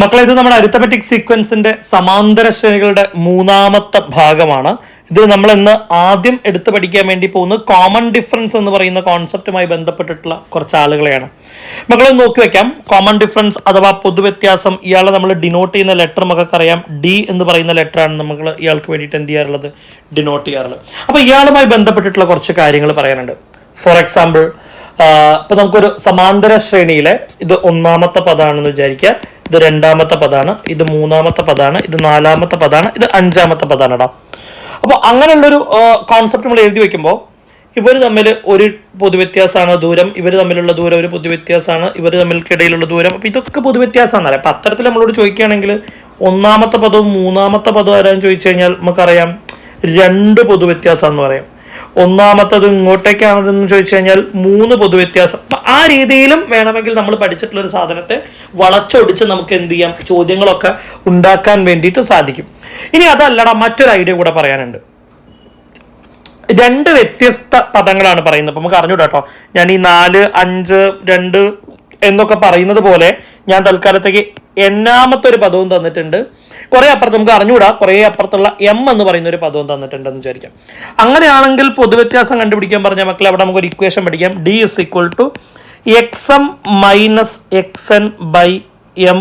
മക്കളെ, ഇത് നമ്മുടെ അരിത്തമെറ്റിക് സീക്വൻസിന്റെ സമാന്തര ശ്രേണികളുടെ മൂന്നാമത്തെ ഭാഗമാണ്. ഇത് നമ്മൾ ഇന്ന് ആദ്യം എടുത്തു പഠിക്കാൻ വേണ്ടി പോകുന്നത് കോമൺ ഡിഫറൻസ് എന്ന് പറയുന്ന കോൺസെപ്റ്റുമായി ബന്ധപ്പെട്ടിട്ടുള്ള കുറച്ച് ആളുകളെയാണ്. മക്കളെ നോക്കി വെക്കാം. കോമൺ ഡിഫറൻസ് അഥവാ പൊതുവ്യത്യാസം, ഇയാളെ നമ്മൾ ഡിനോട്ട് ചെയ്യുന്ന ലെറ്റർ നമുക്കൊക്കെ അറിയാം. ഡി എന്ന് പറയുന്ന ലെറ്ററാണ് നമ്മൾ ഇയാൾക്ക് വേണ്ടിയിട്ട് എന്ത് ചെയ്യാറുള്ളത്, ഡിനോട്ട് ചെയ്യാറുള്ളത്. അപ്പോൾ ഇയാളുമായി ബന്ധപ്പെട്ടിട്ടുള്ള കുറച്ച് കാര്യങ്ങൾ പറയാനുണ്ട്. ഫോർ എക്സാമ്പിൾ, ഇപ്പൊ നമുക്കൊരു സമാന്തര ശ്രേണിയിലെ ഇത് ഒന്നാമത്തെ പദമാണെന്ന് വിചാരിക്കുക, ഇത് രണ്ടാമത്തെ പദമാണ്, ഇത് മൂന്നാമത്തെ പദമാണ്, ഇത് നാലാമത്തെ പദമാണ്, ഇത് അഞ്ചാമത്തെ പദമാണ് ഇടാം. അപ്പോൾ അങ്ങനെയുള്ളൊരു കോൺസെപ്റ്റ് നമ്മൾ എഴുതി വെക്കുമ്പോൾ ഇവർ തമ്മിൽ ഒരു പൊതുവ്യത്യാസമാണ് ദൂരം, ഇവർ തമ്മിലുള്ള ദൂരം ഒരു പൊതുവ്യത്യാസമാണ്, ഇവർ തമ്മിൽക്കിടയിലുള്ള ദൂരം. അപ്പോൾ ഇതൊക്കെ പൊതുവ്യത്യാസമാണെന്ന് അറിയാം. അപ്പം അത്തരത്തിൽ നമ്മളോട് ചോദിക്കുകയാണെങ്കിൽ ഒന്നാമത്തെ പദവും മൂന്നാമത്തെ പദവും ആരാന്ന് ചോദിച്ചു കഴിഞ്ഞാൽ നമുക്കറിയാം രണ്ട് പൊതുവ്യത്യാസമാണെന്ന് പറയാം. ഒന്നാമത്തത് ഇങ്ങോട്ടേക്കാണെന്ന് ചോദിച്ചു കഴിഞ്ഞാൽ മൂന്ന് പൊതുവ്യത്യാസം. അപ്പം ആ രീതിയിലും വേണമെങ്കിൽ നമ്മൾ പഠിച്ചിട്ടുള്ള ഒരു സാധനത്തെ വളച്ചൊടിച്ച് നമുക്ക് എന്ത് ചെയ്യാം, ചോദ്യങ്ങളൊക്കെ ഉണ്ടാക്കാൻ വേണ്ടിയിട്ട് സാധിക്കും. ഇനി അതല്ലടാ, മറ്റൊരു ഐഡിയ കൂടെ പറയാനുണ്ട്. രണ്ട് വ്യത്യസ്ത പദങ്ങളാണ് പറയുന്നത്. അപ്പം നമുക്ക് അറിഞ്ഞൂടാ കേട്ടോ, ഞാൻ ഈ 4, 5, 2 എന്നൊക്കെ പറയുന്നത് പോലെ ഞാൻ തൽക്കാലത്തേക്ക് എണ്ണാമത്തെ ഒരു പദവും തന്നിട്ടുണ്ട്. കുറെ അപ്പുറത്ത് നമുക്ക് അറിഞ്ഞുകൂടാ, കുറെ അപ്പുറത്തുള്ള എം എന്ന് പറയുന്ന ഒരു പദവും തന്നിട്ടുണ്ടെന്ന് വിചാരിക്കാം. അങ്ങനെയാണെങ്കിൽ പൊതുവ്യത്യാസം കണ്ടുപിടിക്കാൻ പറഞ്ഞ മക്കളെ, അവിടെ നമുക്കൊരു ഇക്വേഷൻ പഠിക്കാം. D is equal to x m minus x n by M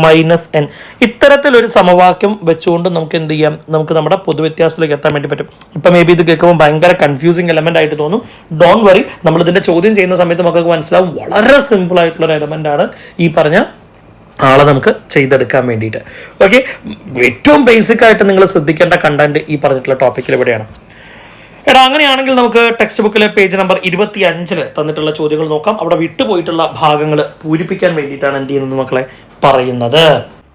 minus n. ഇത്തരത്തിലൊരു സമവാക്യം വെച്ചുകൊണ്ട് നമുക്ക് എന്ത് ചെയ്യാം, നമുക്ക് നമ്മുടെ പൊതുവ്യത്യാസത്തിലേക്ക് എത്താൻ വേണ്ടി പറ്റും. ഇപ്പം മേ ബി ഇത് കേൾക്കുമ്പോൾ ഭയങ്കര കൺഫ്യൂസിങ് എലമെന്റ് ആയിട്ട് തോന്നും. ഡോൺ വറി, നമ്മൾ ഇതിന്റെ ചോദ്യം ചെയ്യുന്ന സമയത്ത് നമുക്ക് മനസ്സിലാവും വളരെ സിമ്പിൾ ആയിട്ടുള്ള ഒരു എലമെന്റ് ആണ് ഈ പറഞ്ഞ ആളെ നമുക്ക് ചെയ്തെടുക്കാൻ വേണ്ടിയിട്ട്. ഓക്കെ, ഏറ്റവും ബേസിക് ആയിട്ട് നിങ്ങൾ ശ്രദ്ധിക്കേണ്ട കണ്ടന്റ് ഈ പറഞ്ഞിട്ടുള്ള ടോപ്പിക്കിൽ എവിടെയാണ്. എടാ, അങ്ങനെയാണെങ്കിൽ നമുക്ക് ടെക്സ്റ്റ് ബുക്കിലെ പേജ് നമ്പർ 25 തന്നിട്ടുള്ള ചോദ്യങ്ങൾ നോക്കാം. അവിടെ വിട്ടുപോയിട്ടുള്ള ഭാഗങ്ങൾ പൂരിപ്പിക്കാൻ വേണ്ടിയിട്ടാണ് എന്ത് ചെയ്യുന്നത് മക്കളെ പറയുന്നത്.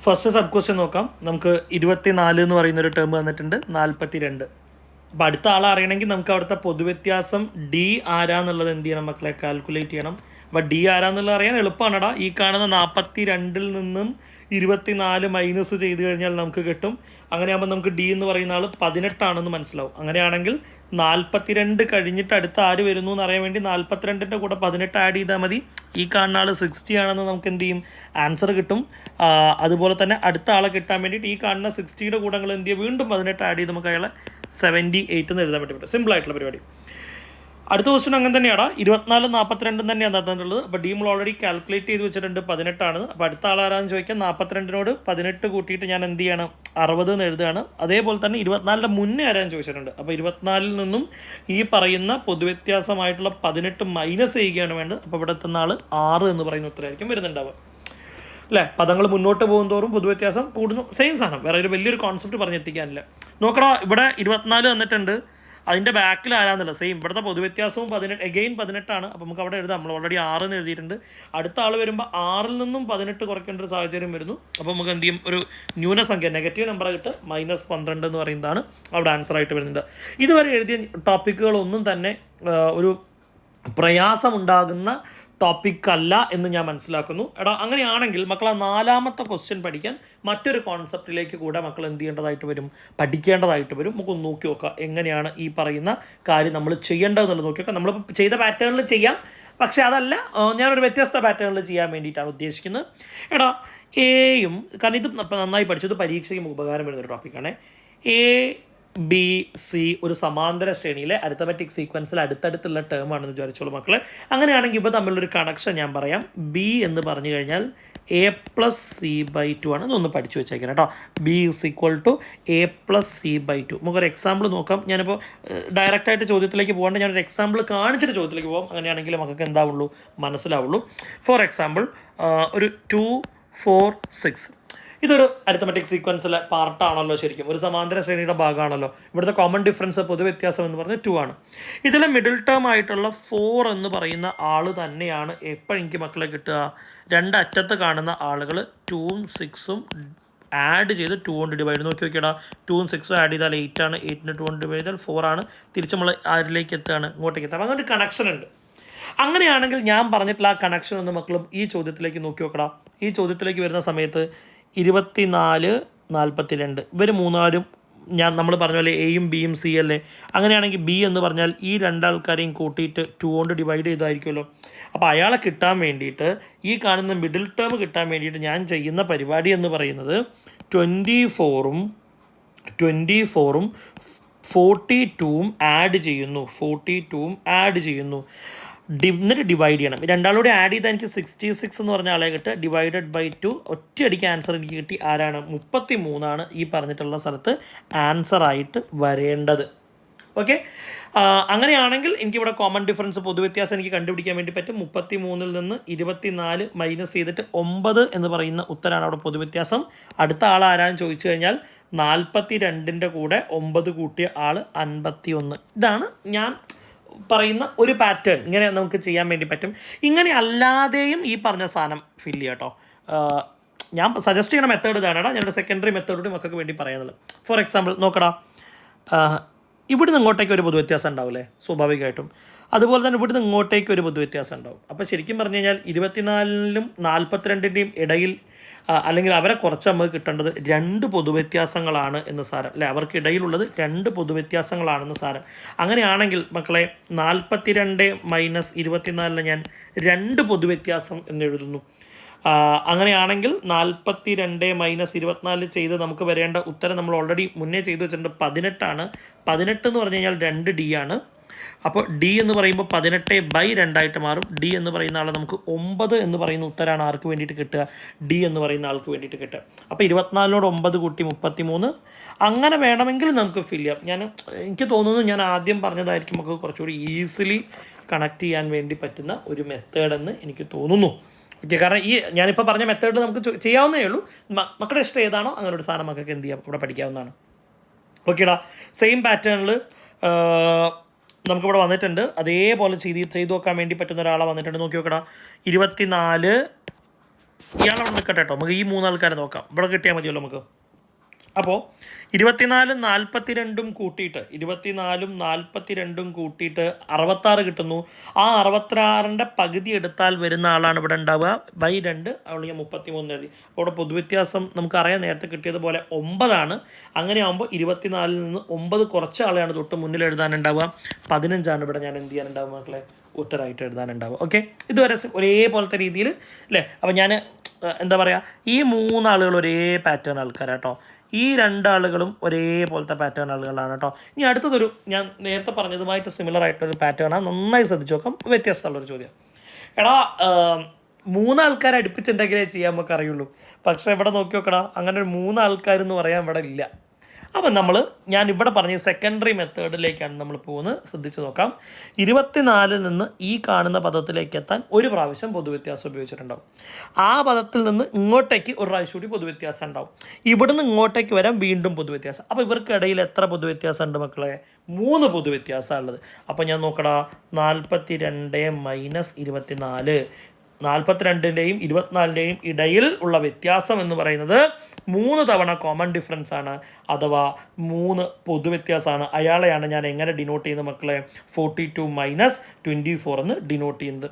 ഫസ്റ്റ് സബ് ക്വസ്റ്റ്യൻ നോക്കാം. നമുക്ക് 24 എന്ന് പറയുന്ന ഒരു ടേം തന്നിട്ടുണ്ട്, 42. അപ്പം അടുത്ത ആളെ അറിയണമെങ്കിൽ നമുക്ക് അവിടുത്തെ പൊതുവ്യത്യാസം ഡി ആരാന്നുള്ളത് എന്ത് ചെയ്യണം മക്കളെ, കാൽക്കുലേറ്റ് ചെയ്യണം. അപ്പം ഡി ആരാന്നുള്ളത് അറിയാൻ എളുപ്പമാണടാ. ഈ കാണുന്ന 42 നിന്നും 24 മൈനസ് ചെയ്ത് കഴിഞ്ഞാൽ നമുക്ക് കിട്ടും. അങ്ങനെയാകുമ്പോൾ നമുക്ക് ഡി എന്ന് പറയുന്ന ആൾ 18 മനസ്സിലാവും. അങ്ങനെയാണെങ്കിൽ 42 കഴിഞ്ഞിട്ട് അടുത്ത ആര് വരുന്നു എന്ന് അറിയാൻ വേണ്ടി 42ൻ്റെ കൂടെ 18 ആഡ് ചെയ്താൽ മതി. ഈ കാണുന്ന ആൾ 60 ആണെന്ന് നമുക്ക് എന്ത് ചെയ്യും, ആൻസർ കിട്ടും. അതുപോലെ തന്നെ അടുത്ത ആളെ കിട്ടാൻ വേണ്ടിയിട്ട് ഈ കാണുന്ന 60യുടെ കൂടെ നിങ്ങൾ എന്ത് ചെയ്യുക, വീണ്ടും 18 ആഡ് ചെയ്ത് നമുക്ക് അയാളെ 78 എന്ന് എഴുതാൻ വേണ്ടി പറ്റും. സിമ്പിൾ ആയിട്ടുള്ള പരിപാടി. അടുത്ത ക്വസ്റ്റ്യൻ അങ്ങനെ തന്നെയാണ്. 24, 42 തന്നെയാണ് തന്നിട്ടുള്ളത്. അപ്പോൾ ഡി നമ്മൾ ഓൾറെഡി കാൽക്കുലേറ്റ് ചെയ്ത് വെച്ചിട്ടുണ്ട്, 18 അപ്പോൾ അടുത്ത ആളാരാന്ന് ചോദിക്കാൻ 42നോട് 18 കൂട്ടിയിട്ട് ഞാൻ എന്ത് ചെയ്യാണ്, 60 എന്ന് എഴുതുകയാണ്. അതേപോലെ തന്നെ 24ൻ്റെ മുന്നേ ആരാന്ന് ചോദിച്ചിട്ടുണ്ട്. അപ്പോൾ 24 നിന്നും ഈ പറയുന്ന പൊതുവ്യത്യാസമായിട്ടുള്ള 18 മൈനസ് ചെയ്യുകയാണ് വേണ്ടത്. അപ്പോൾ ഇവിടെ എത്തുന്ന ആൾ 6 എന്ന് പറയുന്ന ഉത്തരമായിരിക്കും വരുന്നുണ്ടാവുക അല്ലേ. പദങ്ങൾ മുന്നോട്ട് പോകും തോറും പൊതുവ്യത്യാസം കൂടുന്നു. സെയിം സാധനം, വേറെ ഒരു വലിയൊരു കോൺസെപ്റ്റ് പറഞ്ഞെത്തിക്കാനില്ല. നോക്കടാ, ഇവിടെ 24 തന്നിട്ടുണ്ട്, അതിൻ്റെ ബാക്കിൽ ആരാന്നില്ല സെയിം. ഇവിടുത്തെ പൊതുവ്യത്യാസവും 18 അപ്പോൾ നമുക്ക് അവിടെ എഴുതാം. നമ്മൾ ഓൾറെഡി 6 എന്ന് എഴുതിയിട്ടുണ്ട്. അടുത്ത ആൾ വരുമ്പോൾ 6 നിന്നും 18 കുറയ്ക്കേണ്ട ഒരു സാഹചര്യം വരുന്നു. അപ്പോൾ നമുക്ക് എന്ത് ചെയ്യും, ഒരു ന്യൂനസംഖ്യ നെഗറ്റീവ് നമ്പർ കിട്ടും, -12 എന്ന് പറയുന്നതാണ് അവിടെ ആൻസർ ആയിട്ട് വരുന്നുണ്ട്. ഇതുവരെ എഴുതിയ ടോപ്പിക്കുകളൊന്നും തന്നെ ഒരു പ്രയാസമുണ്ടാകുന്ന ടോപ്പിക്കല്ല എന്ന് ഞാൻ മനസ്സിലാക്കുന്നു. എടാ, അങ്ങനെയാണെങ്കിൽ മക്കളെ 4ാമത്തെ ക്വസ്റ്റ്യൻ പഠിക്കാൻ മറ്റൊരു കോൺസെപ്റ്റിലേക്ക് കൂടെ മക്കൾ എന്ത് ചെയ്യേണ്ടതായിട്ട് വരും, പഠിക്കേണ്ടതായിട്ട് വരും. നമുക്കൊന്ന് നോക്കി നോക്കാം എങ്ങനെയാണ് ഈ പറയുന്ന കാര്യം നമ്മൾ ചെയ്യേണ്ടതെന്നുള്ളത് നോക്കി നോക്കാം. നമ്മളിപ്പോൾ ചെയ്ത പാറ്റേണിൽ ചെയ്യാം, പക്ഷേ അതല്ല, ഞാനൊരു വ്യത്യസ്ത പാറ്റേണിൽ ചെയ്യാൻ വേണ്ടിയിട്ടാണ് ഉദ്ദേശിക്കുന്നത്. എടാ, എയും, കാരണം ഇത് നന്നായി പഠിച്ചത് പരീക്ഷയ്ക്ക് ഉപകാരം വരുന്നൊരു ടോപ്പിക്കാണ്. എ ബി സി ഒരു സമാന്തര ശ്രേണിയിലെ അരിത്തമെറ്റിക് സീക്വൻസിൽ അടുത്തടുത്തുള്ള ടേം ആണെന്ന് വിചാരിച്ചോളൂ മക്കളെ. അങ്ങനെയാണെങ്കിൽ ഇപ്പോൾ തമ്മിലൊരു കണക്ഷൻ ഞാൻ പറയാം. ബി എന്ന് പറഞ്ഞു കഴിഞ്ഞാൽ a+c/2 ആണ്. ഇതൊന്ന് പഠിച്ചു വെച്ചേക്കണം കേട്ടോ. B is equal to a+c/2. നമുക്കൊരു എക്സാമ്പിൾ നോക്കാം. ഞാനിപ്പോൾ ഡയറക്റ്റായിട്ട് ചോദ്യത്തിലേക്ക് പോകാണ്ട് ഞാനൊരു എക്സാമ്പിൾ കാണിച്ചിട്ട് ചോദ്യത്തിലേക്ക് പോകാം. അങ്ങനെയാണെങ്കിൽ നമുക്ക് എന്താവുള്ളൂ, മനസ്സിലാവുള്ളൂ. ഫോർ എക്സാമ്പിൾ, ഒരു 2, 4, 6 ഇതൊരു അരിത്തമെറ്റിക് സീക്വൻസിലെ പാർട്ടാണല്ലോ, ശരിക്കും ഒരു സമാന്തര ശ്രേണിയുടെ ഭാഗമാണല്ലോ. ഇവിടുത്തെ കോമൺ ഡിഫറൻസ് പൊതുവ്യത്യാസം എന്ന് പറഞ്ഞാൽ 2 ആണ്. ഇതിലെ മിഡിൽ ടേം ആയിട്ടുള്ള 4 എന്ന് പറയുന്ന ആൾ തന്നെയാണ് എപ്പോഴും എനിക്ക് മക്കളെ കിട്ടുക, രണ്ടറ്റത്ത് കാണുന്ന ആളുകൾ 2ഉം 6ഉം ആഡ് ചെയ്ത് 2 കൊണ്ട് ഡിവൈഡ് നോക്കി നോക്കിയടാ. 2ഉം 6ഉം ആഡ് ചെയ്താൽ 8 ആണ്, 8നെ 2 കൊണ്ട് ഡിവൈഡ് ചെയ്താൽ 4 ആണ്. തിരിച്ച് നമ്മൾ ആരിലേക്ക് എത്തുകയാണ്, ഇങ്ങോട്ടേക്ക് എത്താം. അങ്ങനെ ഒരു കണക്ഷൻ ഉണ്ട്. അങ്ങനെയാണെങ്കിൽ ഞാൻ പറഞ്ഞിട്ടുള്ള ആ കണക്ഷൻ ഒന്ന് മക്കളും ഈ ചോദ്യത്തിലേക്ക് നോക്കി നോക്കടാ. ഈ ചോദ്യത്തിലേക്ക് വരുന്ന സമയത്ത് 24, 42 ഇവർ മൂന്നാലും നമ്മൾ പറഞ്ഞ പോലെ എയും ബിയും സി അല്ലേ, അങ്ങനെയാണെങ്കിൽ ബി എന്ന് പറഞ്ഞാൽ ഈ രണ്ടാൾക്കാരെയും കൂട്ടിയിട്ട് 2 കൊണ്ട് ഡിവൈഡ് ചെയ്തായിരിക്കുമല്ലോ. അപ്പോൾ അയാളെ കിട്ടാൻ വേണ്ടിയിട്ട്, ഈ കാണുന്ന മിഡിൽ ടേം കിട്ടാൻ വേണ്ടിയിട്ട് ഞാൻ ചെയ്യുന്ന പരിപാടി എന്ന് പറയുന്നത് 24ഉം 42ഉം ആഡ് ചെയ്യുന്നു. എന്നിട്ട് ഡിവൈഡ് ചെയ്യണം. രണ്ടാളൂടെ ആഡ് ചെയ്താൽ എനിക്ക് 66 എന്ന് പറഞ്ഞ ആളെ കിട്ടുക. ഡിവൈഡഡ് ബൈ 2 ഒറ്റയടിക്ക് ആൻസർ എനിക്ക് കിട്ടി. ആരാണ്? 33 ഈ പറഞ്ഞിട്ടുള്ള സ്ഥലത്ത് ആൻസർ ആയിട്ട് വരേണ്ടത്. ഓക്കെ, അങ്ങനെയാണെങ്കിൽ എനിക്കിവിടെ കോമൺ ഡിഫറൻസ്, പൊതുവ്യത്യാസം എനിക്ക് കണ്ടുപിടിക്കാൻ വേണ്ടി പറ്റും. 33 നിന്ന് 24 മൈനസ് ചെയ്തിട്ട് 9 എന്ന് പറയുന്ന ഉത്തരമാണ് അവിടെ പൊതുവ്യത്യാസം. അടുത്ത ആൾ ആരാന്ന് ചോദിച്ചു കഴിഞ്ഞാൽ 42ൻ്റെ കൂടെ 9 കൂട്ടിയ ആൾ 51. ഇതാണ് ഞാൻ പറയുന്ന ഒരു പാറ്റേൺ. ഇങ്ങനെ നമുക്ക് ചെയ്യാൻ വേണ്ടി പറ്റും. ഇങ്ങനെ അല്ലാതെയും ഈ പറഞ്ഞ സാധനം ഫില്ല് ചെയ്യാം കേട്ടോ. ഞാൻ സജസ്റ്റ് ചെയ്യുന്ന മെത്തേഡ് ഇതാണെടാ. ഞങ്ങളുടെ സെക്കൻഡറി മെത്തേഡോടും മക്കൾക്ക് വേണ്ടി പറയുന്നത്. ഫോർ എക്സാമ്പിൾ നോക്കടാ, ഇവിടുന്ന് ഇങ്ങോട്ടേക്ക് ഒരു പൊതുവ്യത്യാസം ഉണ്ടാവില്ലേ സ്വാഭാവികമായിട്ടും. അതുപോലെ തന്നെ ഇവിടുന്ന് ഇങ്ങോട്ടേക്ക് ഒരു പൊതുവ്യത്യാസം ഉണ്ടാവും. അപ്പോൾ ശരിക്കും പറഞ്ഞു കഴിഞ്ഞാൽ 24നും 42ൻ്റെയും ഇടയിൽ, അല്ലെങ്കിൽ അവരെ കുറച്ച് നമുക്ക് കിട്ടേണ്ടത് 2 പൊതുവ്യത്യാസങ്ങളാണ് എന്ന് സാരം അല്ലേ. അവർക്കിടയിലുള്ളത് 2 പൊതുവ്യത്യാസങ്ങളാണെന്ന് സാരം. അങ്ങനെയാണെങ്കിൽ മക്കളെ 42 മൈനസ് 24 ഞാൻ 2 പൊതുവ്യത്യാസം എന്ന് എഴുതുന്നു. അങ്ങനെയാണെങ്കിൽ 42 മൈനസ് 24 ചെയ്ത് നമുക്ക് വരേണ്ട ഉത്തരം നമ്മൾ ഓൾറെഡി മുന്നേ ചെയ്തു വെച്ചിട്ടുണ്ട് 18 18 എന്ന് പറഞ്ഞു കഴിഞ്ഞാൽ 2D ആണ്. അപ്പോൾ ഡി എന്ന് പറയുമ്പോൾ 18/2 മാറും. ഡി എന്ന് പറയുന്ന ആളെ നമുക്ക് 9 എന്ന് പറയുന്ന ഉത്തരമാണ് ആർക്ക് വേണ്ടിയിട്ട് കിട്ടുക? ഡി എന്ന് പറയുന്ന ആൾക്ക് വേണ്ടിയിട്ട് കിട്ടുക. അപ്പോൾ 24 9 കൂട്ടി 33. അങ്ങനെ വേണമെങ്കിൽ നമുക്ക് ഫില്ല് ചെയ്യാം. എനിക്ക് തോന്നുന്നു ഞാൻ ആദ്യം പറഞ്ഞതായിരിക്കും നമുക്ക് കുറച്ചുകൂടി ഈസിലി കണക്ട് ചെയ്യാൻ വേണ്ടി പറ്റുന്ന ഒരു മെത്തേഡെന്ന് എനിക്ക് തോന്നുന്നു. ഓക്കെ, കാരണം ഈ ഞാനിപ്പോൾ പറഞ്ഞ മെത്തേഡ് നമുക്ക് ചെയ്യാവുന്നേ ഉള്ളൂ. മക്കളുടെ ഇഷ്ടം ഏതാണോ അങ്ങനെ ഒരു സാധനം മക്കൾക്ക് എന്ത് ചെയ്യാം, ഇവിടെ പഠിക്കാവുന്നതാണ്. ഓക്കേടാ, സെയിം പാറ്റേണിൽ നമുക്കിവിടെ വന്നിട്ടുണ്ട്. അതേപോലെ ചെയ്തു നോക്കാൻ വേണ്ടി പറ്റുന്ന ഒരാളെ വന്നിട്ടുണ്ട്. നോക്കി നോക്കടാ, 24 ഇയാളവിടെ നിൽക്കട്ടെ കേട്ടോ. നമുക്ക് ഈ 3 ആൾക്കാരെ നോക്കാം. ഇവിടെ കിട്ടിയാൽ മതിയല്ലോ നമുക്ക്. അപ്പോൾ 24 42 കൂട്ടിയിട്ട് 66 കിട്ടുന്നു. ആ 66ൻ്റെ പകുതി എടുത്താൽ വരുന്ന ആളാണ് ഇവിടെ ഉണ്ടാവുക. ബൈ 2 അവിടെ 33 എഴുതി. അപ്പോൾ ഇവിടെ പൊതുവ്യത്യാസം നമുക്കറിയാം, നേരത്തെ കിട്ടിയതുപോലെ 9. അങ്ങനെ ആകുമ്പോൾ 24 നിന്ന് 9 കുറച്ച് ആളെയാണ് തൊട്ട് മുന്നിൽ എഴുതാനുണ്ടാവുക. 15 ഇവിടെ ഞാൻ എന്ത് ചെയ്യാനുണ്ടാവുക മക്കളെ, ഉത്തരമായിട്ട് എഴുതാനുണ്ടാവുക. ഓക്കെ, ഇതുവരെ ഒരേപോലത്തെ രീതിയിൽ അല്ലേ. അപ്പോൾ ഞാൻ എന്താ പറയുക, ഈ 3 ആളുകൾ ഒരേ പാറ്റേൺ ആൾക്കാരാട്ടോ. ഈ 2 ആളുകളും ഒരേപോലത്തെ പാറ്റേൺ ആളുകളാണ് കേട്ടോ. ഇനി അടുത്തതൊരു ഞാൻ നേരത്തെ പറഞ്ഞതുമായിട്ട് സിമിലർ ആയിട്ടൊരു പാറ്റേണാണ്. നന്നായി ശ്രദ്ധിച്ച് നോക്കാം. വ്യത്യസ്തമുള്ളൊരു ചോദ്യം. എടാ, 3 ആൾക്കാരെ അടുപ്പിച്ചുണ്ടെങ്കിലേ ചെയ്യാൻ നമുക്ക് അറിയുള്ളൂ. പക്ഷേ ഇവിടെ നോക്കി നോക്കടാ, അങ്ങനെ ഒരു 3 ആൾക്കാരെന്ന് പറയാൻ ഇവിടെ ഇല്ല. അപ്പം ഞാൻ ഇവിടെ പറഞ്ഞ സെക്കൻഡറി മെത്തേഡിലേക്കാണ് നമ്മൾ പോകുന്നത്. ശ്രദ്ധിച്ച് നോക്കാം. 24 നിന്ന് ഈ കാണുന്ന പദത്തിലേക്ക് എത്താൻ ഒരു പ്രാവശ്യം പൊതുവ്യത്യാസം ഉപയോഗിച്ചിട്ടുണ്ടാവും. ആ പദത്തിൽ നിന്ന് ഇങ്ങോട്ടേക്ക് ഒരു പ്രാവശ്യം കൂടി പൊതുവ്യത്യാസം ഉണ്ടാവും. ഇവിടുന്ന് ഇങ്ങോട്ടേക്ക് വരാൻ വീണ്ടും പൊതുവ്യത്യാസം. അപ്പോൾ ഇവർക്കിടയിൽ എത്ര പൊതുവ്യത്യാസം ഉണ്ട് മക്കളെ? 3 പൊതുവ്യത്യാസമാണ് ഉള്ളത്. അപ്പോൾ ഞാൻ നോക്കടാ, 42 മൈനസ് 24, 42ൻ്റെയും 24ൻ്റെയും ഇടയിൽ ഉള്ള വ്യത്യാസം എന്ന് പറയുന്നത് 3 തവണ കോമൺ ഡിഫറൻസ് ആണ്, അഥവാ 3 പൊതുവ്യത്യാസമാണ്. അയാളെയാണ് ഞാൻ എങ്ങനെ ഡിനോട്ട് ചെയ്യുന്നത് മക്കളെ? 42 മൈനസ് 24 എന്ന് ഡിനോട്ട് ചെയ്യുന്നത്.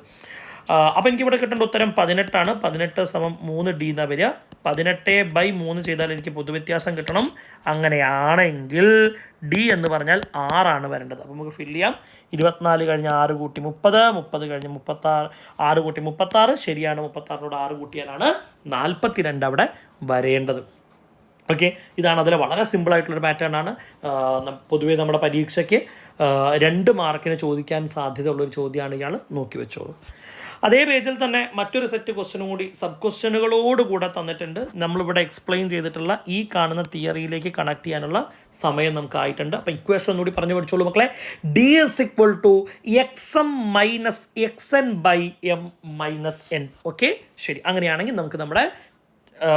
അപ്പോൾ എനിക്കിവിടെ കിട്ടേണ്ട ഉത്തരം 18. 18 സമം 3D എന്നാണ് വരിക. 18/3 ചെയ്താൽ എനിക്ക് പൊതുവ്യത്യാസം കിട്ടണം. അങ്ങനെയാണെങ്കിൽ ഡി എന്ന് പറഞ്ഞാൽ 6 വരേണ്ടത്. അപ്പോൾ നമുക്ക് ഫില്ല് ചെയ്യാം. 24 കഴിഞ്ഞ് 6 കൂട്ടി 30, 30 കഴിഞ്ഞ് 36, 6 കൂട്ടി 36. ശരിയാണ്, 36നോട് 6 കൂട്ടിയാലാണ് 42 അവിടെ വരേണ്ടത്. ഓക്കെ, ഇതാണ് അതിൽ വളരെ സിമ്പിളായിട്ടുള്ളൊരു പാറ്റേൺ ആണ്. പൊതുവേ നമ്മുടെ പരീക്ഷയ്ക്ക് 2 മാർക്കിന് ചോദിക്കാൻ സാധ്യതയുള്ളൊരു ചോദ്യമാണ്. ഇയാൾ നോക്കി വെച്ചോളൂ. അതേ പേജിൽ തന്നെ മറ്റൊരു സെറ്റ് ക്വസ്റ്റ്യനും കൂടി സബ് ക്വസ്റ്റ്യനുകളോടുകൂടെ തന്നിട്ടുണ്ട്. നമ്മളിവിടെ എക്സ്പ്ലെയിൻ ചെയ്തിട്ടുള്ള ഈ കാണുന്ന തിയറിയിലേക്ക് കണക്ട് ചെയ്യാനുള്ള സമയം നമുക്കായിട്ടുണ്ട്. അപ്പോൾ ഇക്വേഷൻ ഒന്നുകൂടി പറഞ്ഞു പഠിച്ചോളൂ മക്കളെ. D is equal to XM minus XN/M-N. Okay, ശരി. അങ്ങനെയാണെങ്കിൽ നമുക്ക് നമ്മുടെ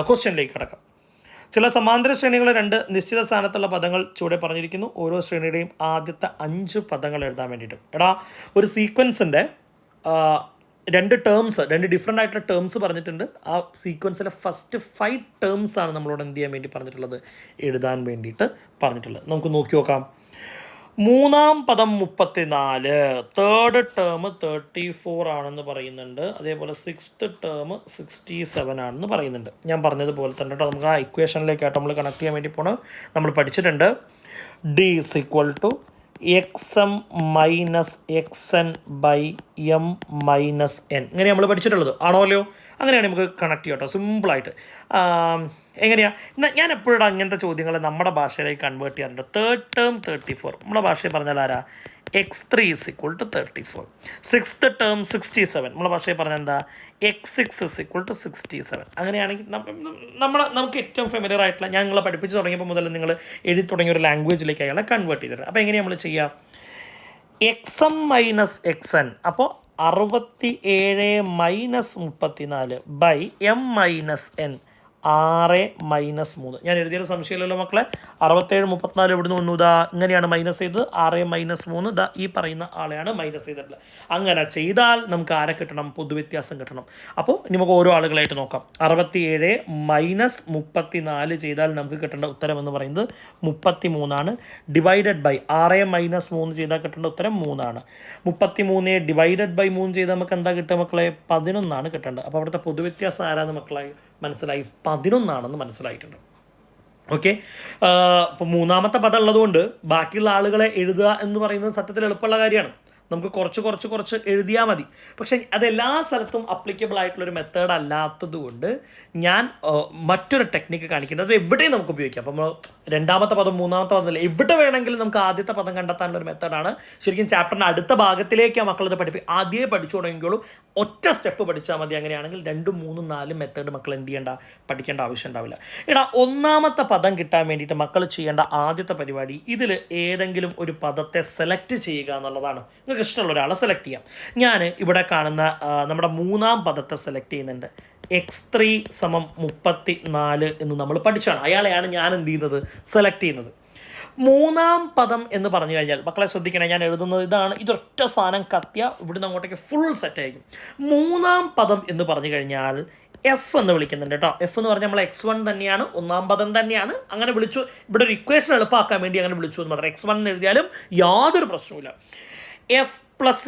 ക്വസ്റ്റ്യനിലേക്ക് കിടക്കാം. ചില സമാന്തര ശ്രേണികൾ 2 നിശ്ചിത സ്ഥാനത്തുള്ള പദങ്ങൾ ചൂടെ പറഞ്ഞിരിക്കുന്നു. ഓരോ ശ്രേണിയുടെയും ആദ്യത്തെ 5 പദങ്ങൾ എഴുതാൻ വേണ്ടിയിട്ട്. ഒരു സീക്വൻസിൻ്റെ 2 ടേംസ്, 2 ഡിഫറെൻ്റ് ആയിട്ടുള്ള ടേംസ് പറഞ്ഞിട്ടുണ്ട്. ആ സീക്വൻസിലെ ഫസ്റ്റ് 5 ടേംസ് ആണ് നമ്മളോട് എന്ത് ചെയ്യാൻ വേണ്ടി പറഞ്ഞിട്ടുള്ളത്? എഴുതാൻ വേണ്ടിയിട്ട് പറഞ്ഞിട്ടുള്ളത്. നമുക്ക് നോക്കി നോക്കാം. മൂന്നാം പദം 34, തേർഡ് ടേം 34 ആണെന്ന് പറയുന്നുണ്ട്. അതേപോലെ സിക്സ്ത് ടേം 67 ആണെന്ന് പറയുന്നുണ്ട്. ഞാൻ പറഞ്ഞതുപോലെ തന്നെ കേട്ടോ, നമുക്ക് ആ ഇക്വേഷനിലേക്കായിട്ട് നമ്മൾ കണക്ട് ചെയ്യാൻ വേണ്ടി പോണ്. നമ്മൾ പഠിച്ചിട്ടുണ്ട് d is equal to x m minus x n by M minus n. ഇങ്ങനെ നമ്മൾ പഠിച്ചിട്ടുള്ളത് ആണോല്ലോ. അങ്ങനെയാണ് നമുക്ക് കണക്ട് ചെയ്യാം കേട്ടോ, സിമ്പിളായിട്ട്. എങ്ങനെയാണ് ഞാൻ എപ്പോഴും അങ്ങനത്തെ ചോദ്യങ്ങൾ നമ്മുടെ ഭാഷയിലേക്ക് കൺവേർട്ട് ചെയ്യാറുണ്ട്. തേർഡ് ടേം 34 നമ്മുടെ ഭാഷയിൽ പറഞ്ഞാൽ ആരാ? x3 is equal to 34. Sixth term 67 നമ്മുടെ ഭാഷയിൽ പറഞ്ഞാൽ എന്താ? x6 is equal to 67. അങ്ങനെയാണെങ്കിൽ നമുക്ക് ഏറ്റവും ഫെമിലിയർ ആയിട്ടുള്ള, ഞങ്ങളെ പഠിപ്പിച്ച് തുടങ്ങിയപ്പോൾ മുതൽ നിങ്ങൾ എഴുതി തുടങ്ങിയ ഒരു ലാംഗ്വേജിലേക്ക് അയാളെ കൺവേർട്ട് ചെയ്തിട്ടുണ്ട്. അപ്പോൾ എങ്ങനെയാണ് നമ്മൾ ചെയ്യുക? X m minus x n, അപ്പോൾ 67 minus 34 by M minus n 6 minus 3. ഞാൻ എഴുതിയൊരു സംശയമില്ലല്ലോ മക്കളെ. 67 34 ഇവിടുന്ന് വന്നു. ഇതാ ഇങ്ങനെയാണ് മൈനസ് ചെയ്തത്. 6 മൈനസ് 3 ഇതാ ഈ പറയുന്ന ആളെയാണ് മൈനസ് ചെയ്തിട്ടുള്ളത്. അങ്ങനെ ചെയ്താൽ നമുക്ക് ആരെ കിട്ടണം? പൊതുവ്യത്യാസം കിട്ടണം. അപ്പോൾ ഇനി നമുക്ക് ഓരോ ആളുകളായിട്ട് നോക്കാം. 67 മൈനസ് 34 ചെയ്താൽ നമുക്ക് കിട്ടേണ്ട ഉത്തരം എന്ന് പറയുന്നത് 33 ഡിവൈഡഡ് ബൈ 6 മൈനസ് 3 ചെയ്താൽ കിട്ടേണ്ട ഉത്തരം 3. 33 ഡിവൈഡഡ് ബൈ 3 ചെയ്താൽ നമുക്ക് എന്താ കിട്ടുക മക്കളെ? 11 കിട്ടേണ്ടത്. അപ്പോൾ അവിടുത്തെ പൊതുവ്യത്യാസം ആരാന്ന് മക്കളെ മനസ്സിലായി? 11 മനസ്സിലായിട്ടുണ്ട്. ഓക്കെ. അപ്പോൾ മൂന്നാമത്തെ പദം ഉള്ളതുകൊണ്ട് ബാക്കിയുള്ള ആളുകളെ എഴുതുക എന്ന് പറയുന്നത് സത്യത്തിൽ എളുപ്പമുള്ള കാര്യമാണ്. നമുക്ക് കുറച്ച് എഴുതിയാൽ മതി. പക്ഷേ അതെല്ലാ സ്ഥലത്തും അപ്ലിക്കബിൾ ആയിട്ടുള്ളൊരു മെത്തേഡ് അല്ലാത്തത് കൊണ്ട് ഞാൻ മറ്റൊരു ടെക്നിക്ക് കാണിക്കേണ്ടത്. അത് എവിടെയും നമുക്ക് ഉപയോഗിക്കാം. അപ്പോൾ നമ്മൾ രണ്ടാമത്തെ പദം മൂന്നാമത്തെ പദം അല്ല, എവിടെ വേണമെങ്കിലും നമുക്ക് ആദ്യത്തെ പദം കണ്ടെത്താനുള്ള ഒരു മെത്തേഡാണ്. ശരിക്കും ചാപ്റ്ററിൻ്റെ അടുത്ത ഭാഗത്തിലേക്ക് മക്കളത് ആദ്യമേ പഠിച്ചു തുടങ്ങിയോളൂ. ഒറ്റ സ്റ്റെപ്പ് പഠിച്ചാൽ മതി. അങ്ങനെയാണെങ്കിൽ 2, 3, 4 മെത്തേഡ് മക്കൾ എന്ത് ചെയ്യേണ്ട? പഠിക്കേണ്ട ആവശ്യം ഉണ്ടാവില്ല. ഒന്നാമത്തെ പദം കിട്ടാൻ വേണ്ടിയിട്ട് മക്കൾ ചെയ്യേണ്ട ആദ്യത്തെ പരിപാടി ഇതിൽ ഏതെങ്കിലും ഒരു പദത്തെ സെലക്ട് ചെയ്യുക എന്നുള്ളതാണ്. നിങ്ങൾക്ക് ഇഷ്ടമുള്ള ഒരാളെ സെലക്ട് ചെയ്യാം. ഞാൻ ഇവിടെ കാണുന്ന നമ്മുടെ മൂന്നാം പദത്തെ സെലക്ട് ചെയ്യുന്നുണ്ട്. x3 = 34 എന്ന് നമ്മൾ പഠിച്ചാണ്. അയാളെയാണ് ഞാൻ എന്ത് ചെയ്യുന്നത്? സെലക്ട് ചെയ്യുന്നത്. മൂന്നാം പദം എന്ന് പറഞ്ഞു കഴിഞ്ഞാൽ മക്കളെ ശ്രദ്ധിക്കണേ, ഞാൻ എഴുതുന്നത് ഇതാണ്. ഇതൊറ്റ സാധനം കത്തിയ ഇവിടുന്ന് അങ്ങോട്ടേക്ക് ഫുൾ സെറ്റ് ആയിരിക്കും. മൂന്നാം പദം എന്ന് പറഞ്ഞു കഴിഞ്ഞാൽ എഫ് എന്ന് വിളിക്കുന്നുണ്ട് കേട്ടോ. എഫ് എന്ന് പറഞ്ഞാൽ നമ്മൾ x1 തന്നെയാണ്, ഒന്നാം പദം തന്നെയാണ്. അങ്ങനെ വിളിച്ചു. ഇവിടെ ഒരു ഇക്വേഷൻ എളുപ്പമാക്കാൻ വേണ്ടി അങ്ങനെ വിളിച്ചു എന്ന് മാത്രം. x1 എന്ന് എഴുതിയാലും യാതൊരു പ്രശ്നവുമില്ല. F +